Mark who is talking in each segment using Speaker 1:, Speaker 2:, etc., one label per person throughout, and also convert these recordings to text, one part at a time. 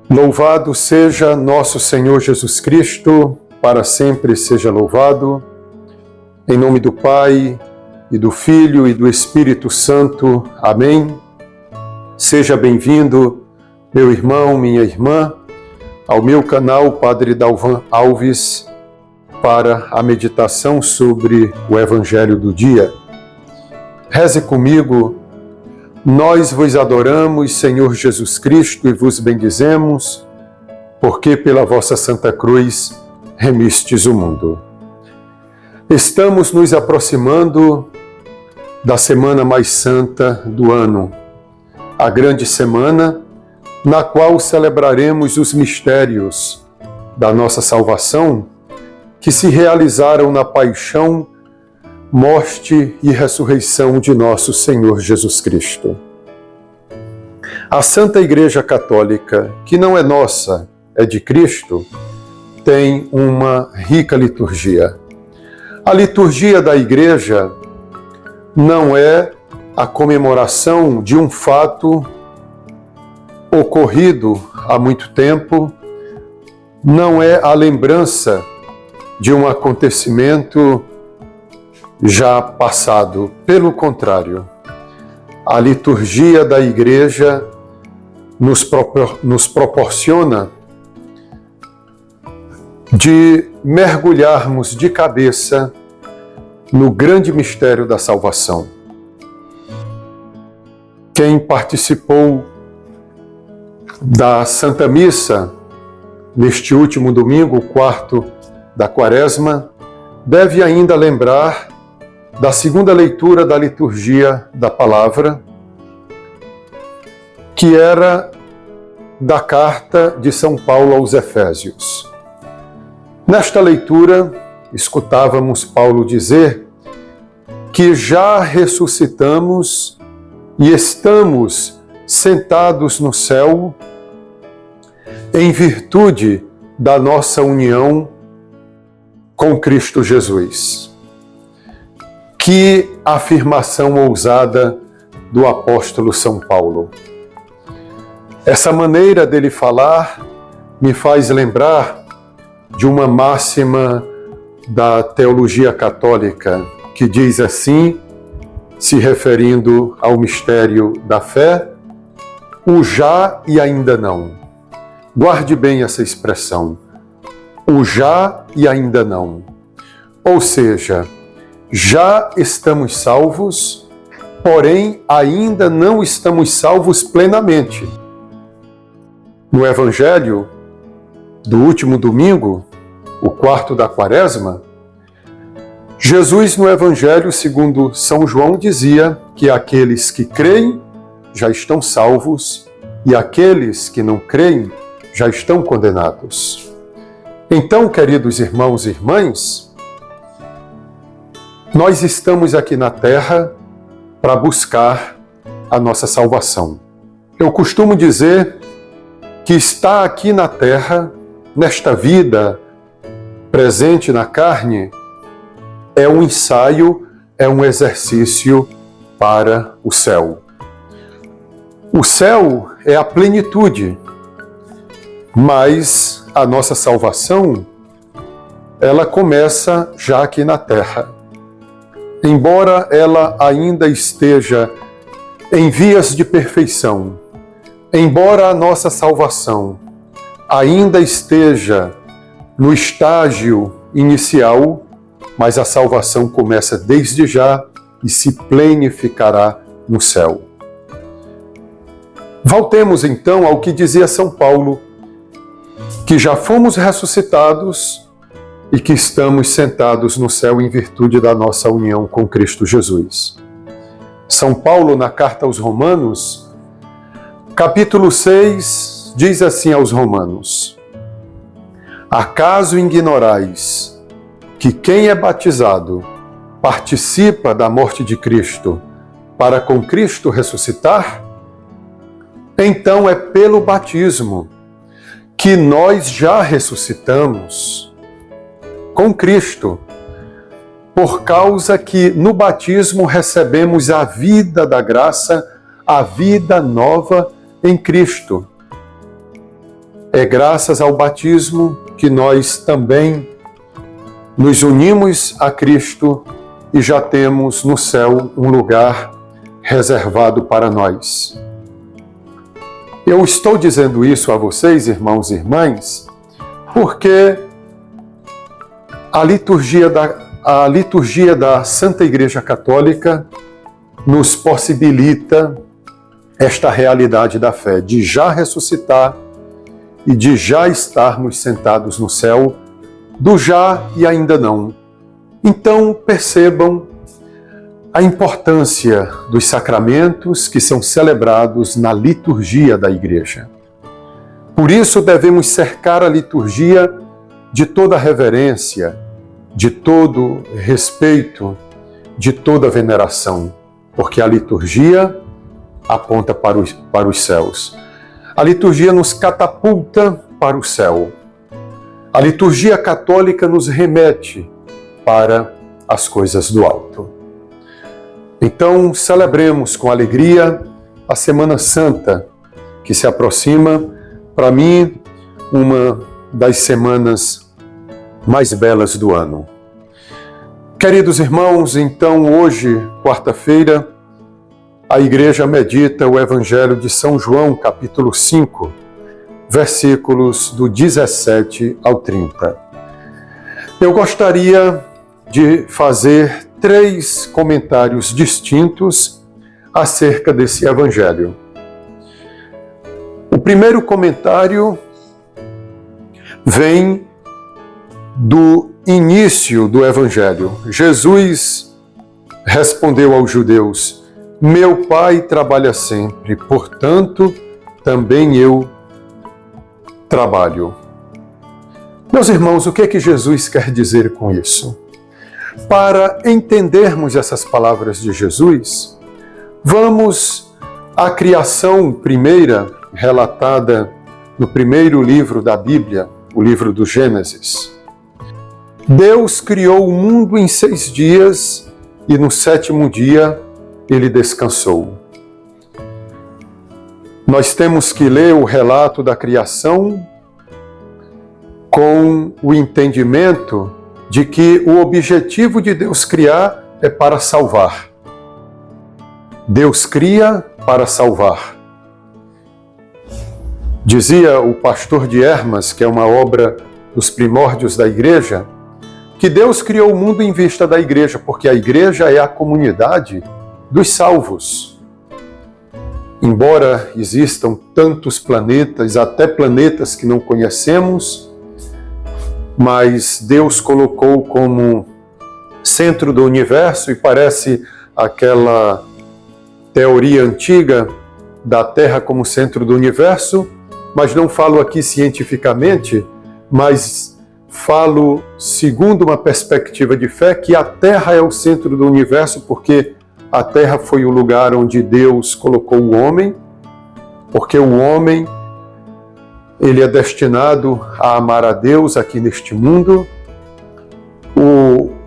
Speaker 1: Louvado seja nosso Senhor Jesus Cristo, para sempre seja louvado. Em nome do Pai, e do Filho e do Espírito Santo. Amém. Seja bem-vindo, meu irmão, minha irmã, ao meu canal Padre Dalvan Alves, para a meditação sobre o Evangelho do dia. Reze comigo. Nós vos adoramos, Senhor Jesus Cristo, e vos bendizemos, porque pela vossa Santa Cruz remistes o mundo. Estamos nos aproximando da semana mais santa do ano, a grande semana na qual celebraremos os mistérios da nossa salvação que se realizaram na paixão, morte e ressurreição de nosso Senhor Jesus Cristo. A Santa Igreja Católica, que não é nossa, é de Cristo, tem uma rica liturgia. A liturgia da Igreja não é a comemoração de um fato ocorrido há muito tempo, não é a lembrança de um acontecimento já passado. Pelo contrário, a liturgia da Igreja nos proporciona de mergulharmos de cabeça no grande mistério da salvação. Quem participou da Santa Missa neste último domingo, o quarto da Quaresma, deve ainda lembrar da segunda leitura da liturgia da palavra, que era da carta de São Paulo aos Efésios. Nesta leitura, escutávamos Paulo dizer que já ressuscitamos e estamos sentados no céu em virtude da nossa união com Cristo Jesus. Que afirmação ousada do apóstolo São Paulo. Essa maneira dele falar me faz lembrar de uma máxima da teologia católica que diz assim, se referindo ao mistério da fé, o já e ainda não. Guarde bem essa expressão, o já e ainda não. Ou seja, já estamos salvos, porém ainda não estamos salvos plenamente. No Evangelho do último domingo, o quarto da Quaresma, Jesus no Evangelho segundo São João dizia que aqueles que creem já estão salvos e aqueles que não creem já estão condenados. Então, queridos irmãos e irmãs, nós estamos aqui na Terra para buscar a nossa salvação. Eu costumo dizer que estar aqui na Terra, nesta vida presente na carne, é um ensaio, é um exercício para o céu. O céu é a plenitude, mas a nossa salvação, ela começa já aqui na Terra. Embora ela ainda esteja em vias de perfeição, embora a nossa salvação ainda esteja no estágio inicial, mas a salvação começa desde já e se plenificará no céu. Voltemos então ao que dizia São Paulo, que já fomos ressuscitados e que estamos sentados no céu em virtude da nossa união com Cristo Jesus. São Paulo, na carta aos Romanos, capítulo 6, diz assim aos Romanos: acaso ignorais que quem é batizado participa da morte de Cristo para com Cristo ressuscitar? Então é pelo batismo que nós já ressuscitamos com Cristo, por causa que no batismo recebemos a vida da graça, a vida nova em Cristo. É graças ao batismo que nós também nos unimos a Cristo e já temos no céu um lugar reservado para nós. Eu estou dizendo isso a vocês, irmãos e irmãs, porque a liturgia da Santa Igreja Católica nos possibilita esta realidade da fé, de já ressuscitar e de já estarmos sentados no céu, do já e ainda não. Então percebam a importância dos sacramentos que são celebrados na liturgia da Igreja. Por isso devemos cercar a liturgia de toda reverência, de todo respeito, de toda veneração, porque a liturgia aponta para os céus. A liturgia nos catapulta para o céu. A liturgia católica nos remete para as coisas do alto. Então, celebremos com alegria a Semana Santa, que se aproxima, para mim, uma das semanas mais belas do ano. Queridos irmãos, então hoje, quarta-feira, a Igreja medita o Evangelho de São João, capítulo 5, versículos do 17 ao 30. Eu gostaria de fazer 3 comentários distintos acerca desse Evangelho. O primeiro comentário vem do início do Evangelho. Jesus respondeu aos judeus: meu Pai trabalha sempre, portanto, também eu trabalho. Meus irmãos, o que é que Jesus quer dizer com isso? Para entendermos essas palavras de Jesus, vamos à criação primeira, relatada no primeiro livro da Bíblia, o livro do Gênesis. Deus criou o mundo em 6 dias e no 7º dia ele descansou. Nós temos que ler o relato da criação com o entendimento de que o objetivo de Deus criar é para salvar. Deus cria para salvar. Dizia o pastor de Hermas, que é uma obra dos primórdios da Igreja, que Deus criou o mundo em vista da Igreja, porque a Igreja é a comunidade dos salvos. Embora existam tantos planetas, até planetas que não conhecemos, mas Deus colocou como centro do universo, e parece aquela teoria antiga da Terra como centro do universo, mas não falo aqui cientificamente, mas falo segundo uma perspectiva de fé, que a Terra é o centro do universo, porque a Terra foi o lugar onde Deus colocou o homem, porque o homem, ele é destinado a amar a Deus aqui neste mundo.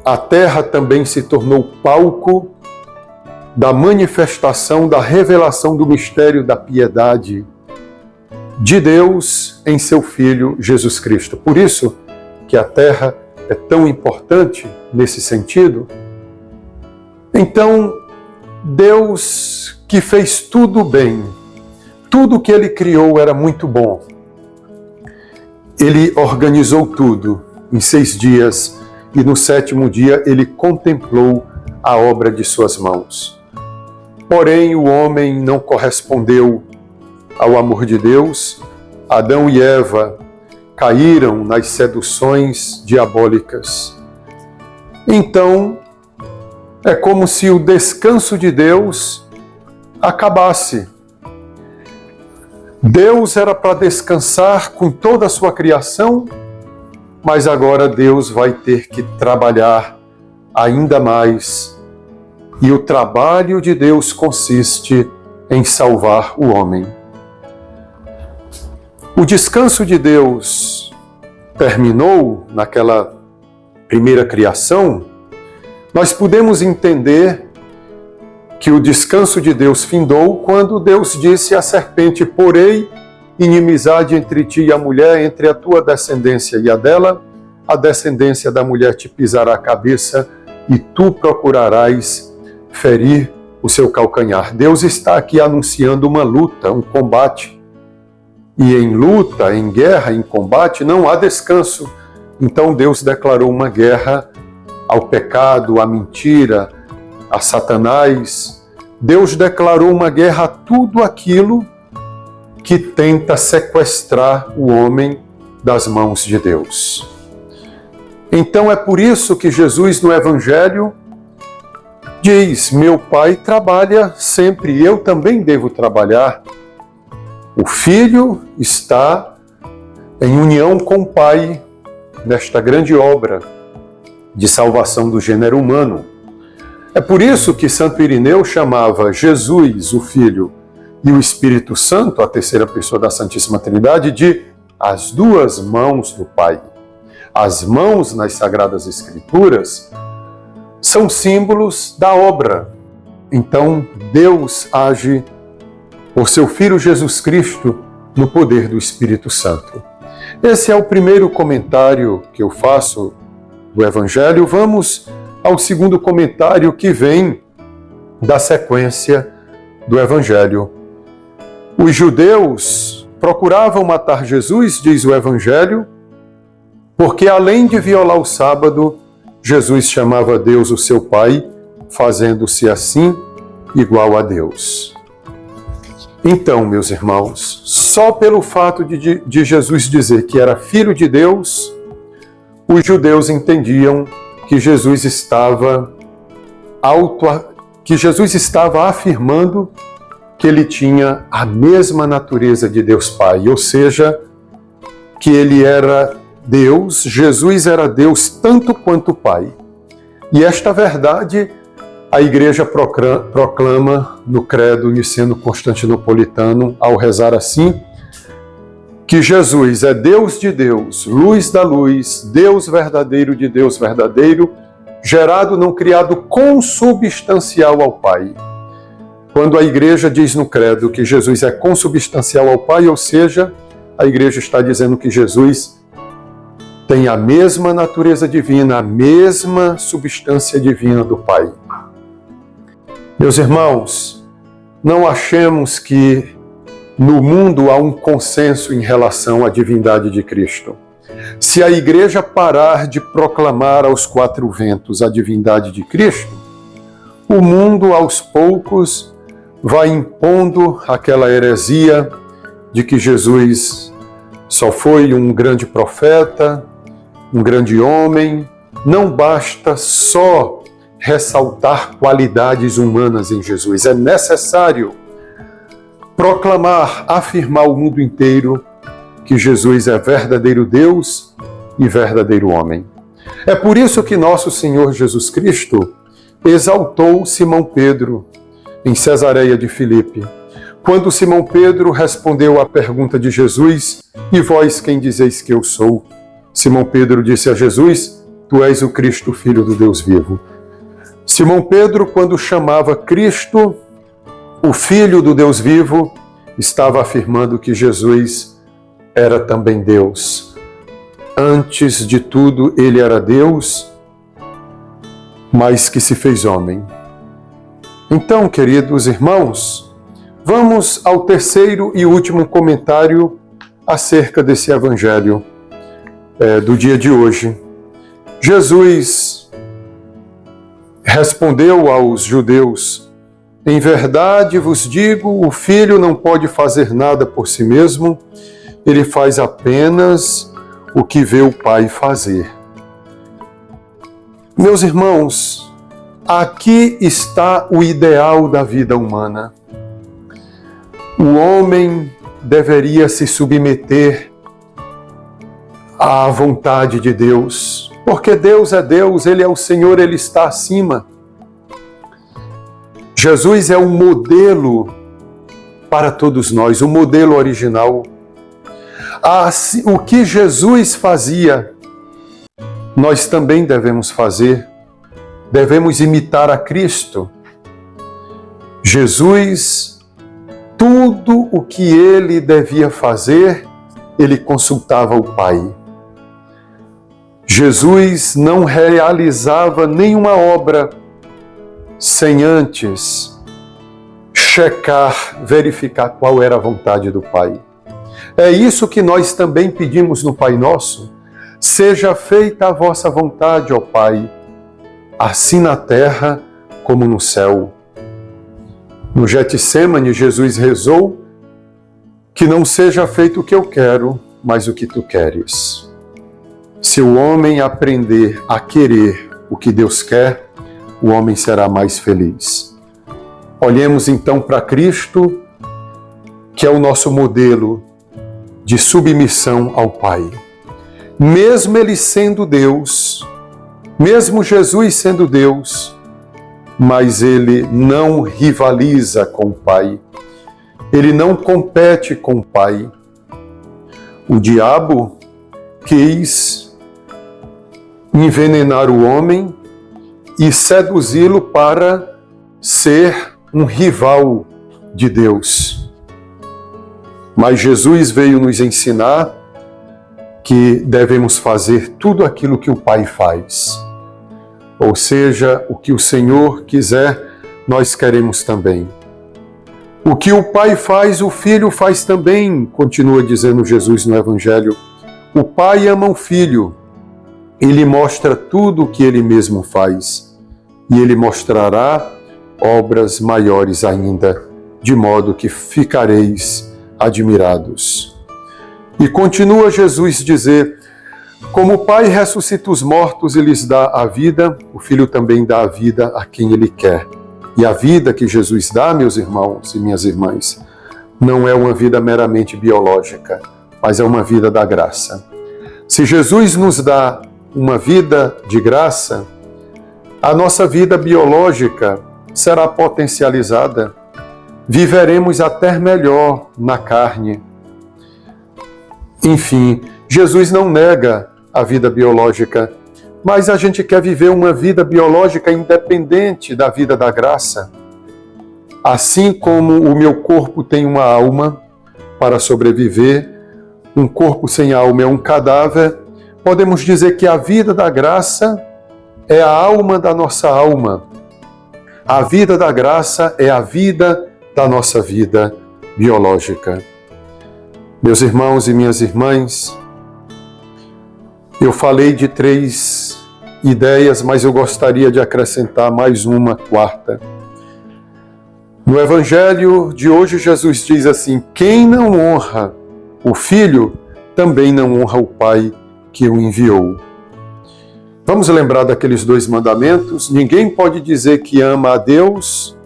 Speaker 1: A Terra também se tornou palco da manifestação, da revelação do mistério da piedade de Deus em seu Filho Jesus Cristo. Por isso que a Terra é tão importante nesse sentido. Então, Deus, que fez tudo bem, tudo que Ele criou era muito bom. Ele organizou tudo em 6 dias e no 7º dia Ele contemplou a obra de suas mãos. Porém, o homem não correspondeu ao amor de Deus. Adão e Eva caíram nas seduções diabólicas. Então, é como se o descanso de Deus acabasse. Deus era para descansar com toda a sua criação, mas agora Deus vai ter que trabalhar ainda mais. E o trabalho de Deus consiste em salvar o homem. O descanso de Deus terminou naquela primeira criação. Nós podemos entender que o descanso de Deus findou quando Deus disse à serpente: porei inimizade entre ti e a mulher, entre a tua descendência e a dela, a descendência da mulher te pisará a cabeça e tu procurarás ferir o seu calcanhar. Deus está aqui anunciando uma luta, um combate. E em luta, em guerra, em combate, não há descanso. Então Deus declarou uma guerra ao pecado, à mentira, a Satanás. Deus declarou uma guerra a tudo aquilo que tenta sequestrar o homem das mãos de Deus. Então é por isso que Jesus no Evangelho diz: meu Pai trabalha sempre, eu também devo trabalhar. O Filho está em união com o Pai nesta grande obra de salvação do gênero humano. É por isso que Santo Irineu chamava Jesus, o Filho, e o Espírito Santo, a terceira pessoa da Santíssima Trindade, de as duas mãos do Pai. As mãos nas Sagradas Escrituras são símbolos da obra. Então, Deus age por seu Filho Jesus Cristo no poder do Espírito Santo. Esse é o primeiro comentário que eu faço do Evangelho. Vamos ao segundo comentário que vem da sequência do Evangelho. Os judeus procuravam matar Jesus, diz o Evangelho, porque além de violar o sábado, Jesus chamava Deus o seu Pai, fazendo-se assim igual a Deus. Então, meus irmãos, só pelo fato de Jesus dizer que era filho de Deus, os judeus entendiam que Jesus estava afirmando que ele tinha a mesma natureza de Deus Pai, ou seja, que ele era Deus, Jesus era Deus tanto quanto o Pai. E esta verdade a Igreja proclama no credo niceno-constantinopolitano ao rezar assim, que Jesus é Deus de Deus, luz da luz, Deus verdadeiro de Deus verdadeiro, gerado, não criado, consubstancial ao Pai. Quando a Igreja diz no credo que Jesus é consubstancial ao Pai, ou seja, a Igreja está dizendo que Jesus tem a mesma natureza divina, a mesma substância divina do Pai. Meus irmãos, não achemos que no mundo há um consenso em relação à divindade de Cristo. Se a Igreja parar de proclamar aos quatro ventos a divindade de Cristo, o mundo aos poucos vai impondo aquela heresia de que Jesus só foi um grande profeta, um grande homem. Não basta só ressaltar qualidades humanas em Jesus. É necessário proclamar, afirmar ao mundo inteiro que Jesus é verdadeiro Deus e verdadeiro homem. É por isso que nosso Senhor Jesus Cristo exaltou Simão Pedro em Cesareia de Filipe. Quando Simão Pedro respondeu à pergunta de Jesus: "E vós quem dizeis que eu sou?", Simão Pedro disse a Jesus: "Tu és o Cristo, Filho do Deus vivo." Simão Pedro, quando chamava Cristo o Filho do Deus vivo, estava afirmando que Jesus era também Deus. Antes de tudo, ele era Deus, mas que se fez homem. Então, queridos irmãos, vamos ao terceiro e último comentário acerca desse Evangelho do dia de hoje. Jesus respondeu aos judeus: "Em verdade vos digo, o Filho não pode fazer nada por si mesmo, ele faz apenas o que vê o Pai fazer." Meus irmãos, aqui está o ideal da vida humana. O homem deveria se submeter à vontade de Deus, porque Deus é Deus, Ele é o Senhor, Ele está acima. Jesus é um modelo para todos nós, o modelo original. O que Jesus fazia, nós também devemos fazer. Devemos imitar a Cristo. Jesus tudo o que ele devia fazer, ele consultava o Pai. Jesus não realizava nenhuma obra sem antes checar, verificar qual era a vontade do Pai. É isso que nós também pedimos no Pai Nosso. Seja feita a vossa vontade, ó Pai, assim na terra como no céu. No Getsêmani, Jesus rezou que não seja feito o que eu quero, mas o que tu queres. Se o homem aprender a querer o que Deus quer, o homem será mais feliz. Olhemos então para Cristo, que é o nosso modelo de submissão ao Pai. Mesmo ele sendo Deus, mesmo Jesus sendo Deus, mas ele não rivaliza com o Pai. Ele não compete com o Pai. O diabo quis envenenar o homem e seduzi-lo para ser um rival de Deus. Mas Jesus veio nos ensinar que devemos fazer tudo aquilo que o Pai faz. Ou seja, o que o Senhor quiser, nós queremos também. O que o Pai faz, o Filho faz também, continua dizendo Jesus no Evangelho. O Pai ama o Filho, ele mostra tudo o que ele mesmo faz, e ele mostrará obras maiores ainda, de modo que ficareis admirados. E continua Jesus dizer, como o Pai ressuscita os mortos e lhes dá a vida, o Filho também dá a vida a quem ele quer. E a vida que Jesus dá, meus irmãos e minhas irmãs, não é uma vida meramente biológica, mas é uma vida da graça. Se Jesus nos dá uma vida de graça, a nossa vida biológica será potencializada. Viveremos até melhor na carne. Enfim, Jesus não nega a vida biológica, mas a gente quer viver uma vida biológica independente da vida da graça. Assim como o meu corpo tem uma alma para sobreviver, um corpo sem alma é um cadáver, podemos dizer que a vida da graça é a alma da nossa alma. A vida da graça é a vida da nossa vida biológica. Meus irmãos e minhas irmãs, eu falei de 3 ideias, mas eu gostaria de acrescentar mais uma quarta. No Evangelho de hoje, Jesus diz assim, quem não honra o Filho, também não honra o Pai que o enviou. Vamos lembrar daqueles 2 mandamentos? Ninguém pode dizer que ama a Deus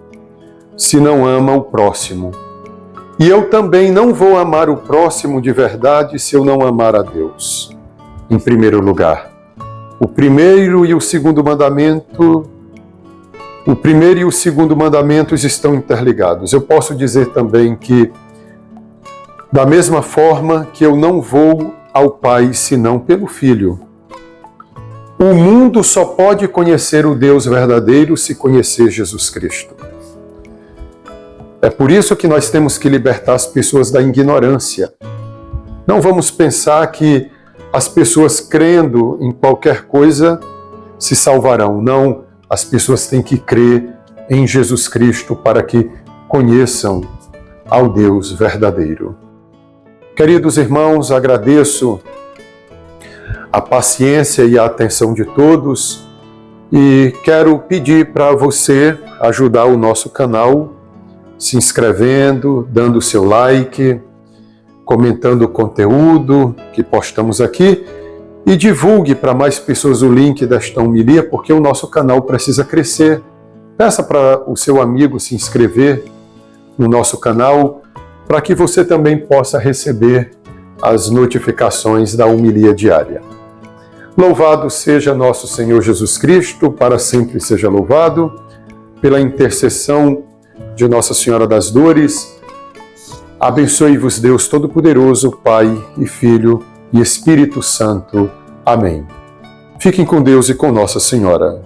Speaker 1: se não ama o próximo. E eu também não vou amar o próximo de verdade se eu não amar a Deus. Em primeiro lugar, o primeiro e o segundo mandamentos estão interligados. Eu posso dizer também que, da mesma forma que eu não vou ao Pai senão pelo Filho, o mundo só pode conhecer o Deus verdadeiro se conhecer Jesus Cristo. É por isso que nós temos que libertar as pessoas da ignorância. Não vamos pensar que as pessoas crendo em qualquer coisa se salvarão. Não, as pessoas têm que crer em Jesus Cristo para que conheçam ao Deus verdadeiro. Queridos irmãos, agradeço a paciência e a atenção de todos e quero pedir para você ajudar o nosso canal se inscrevendo, dando seu like, comentando o conteúdo que postamos aqui e divulgue para mais pessoas o link desta homilia, porque o nosso canal precisa crescer. Peça para o seu amigo se inscrever no nosso canal para que você também possa receber as notificações da homilia diária. Louvado seja nosso Senhor Jesus Cristo, para sempre seja louvado, pela intercessão de Nossa Senhora das Dores. Abençoe-vos Deus Todo-Poderoso, Pai e Filho e Espírito Santo. Amém. Fiquem com Deus e com Nossa Senhora.